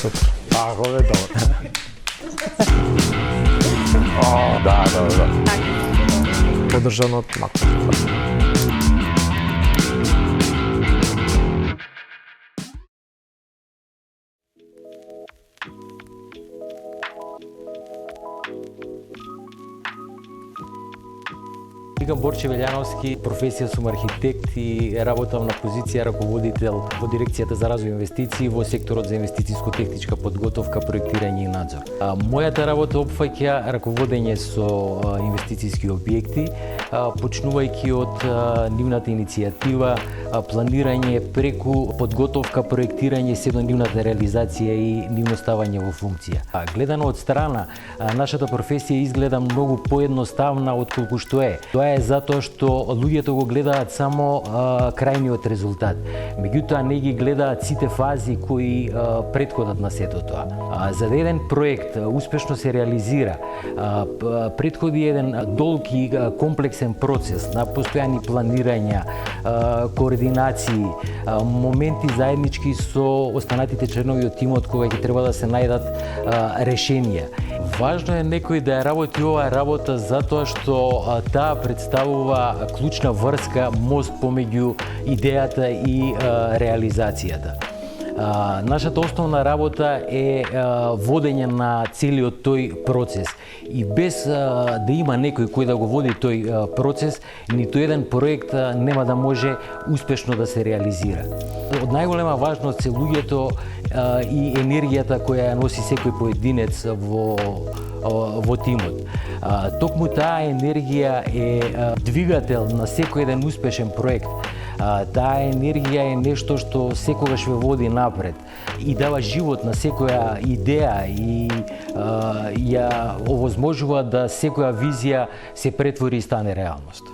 Супер. Ако бе добро. Да. Поддржано од Маков. Викам Борче Велјановски, професија сум архитект и работам на позиција раководител во дирекцијата за развој инвестиции во секторот за инвестициско-техничка подготовка, проектирање и надзор. Мојата работа опфаќа раководење со инвестициски објекти, почнувајќи од нивната иницијатива, планирање преку подготовка, проектирање, се до нивната реализација и нивно ставање во функција. Гледано од страна, нашата професија изгледа многу поедноставна отколку што е. Тоа е затоа што луѓето го гледаат само крајниот резултат. Меѓутоа не ги гледаат сите фази кои претходат на сето тоа. За да еден проект успешно се реализира, претходи еден долг и комплексен процес на постојани планирања, координации, моменти заеднички со останатите членови од тимот кога ќе треба да се најдат решенија. Важно е некој да ја работи оваа работа затоа што таа представува клучна врска, мост помеѓу идејата и реализацијата. Нашата основна работа е водење на целиот тој процес и без да има некој кој да го води тој процес, ниту еден проект нема да може успешно да се реализира. Од најголема важност се луѓето и енергијата која ја носи секој поединец во тимот. Токму таа енергија е двигател на секој еден успешен проект. Таа енергија е нешто што секогаш ве води напред и дава живот на секоја идеја и ја овозможува да секоја визија се претвори и стане реалност.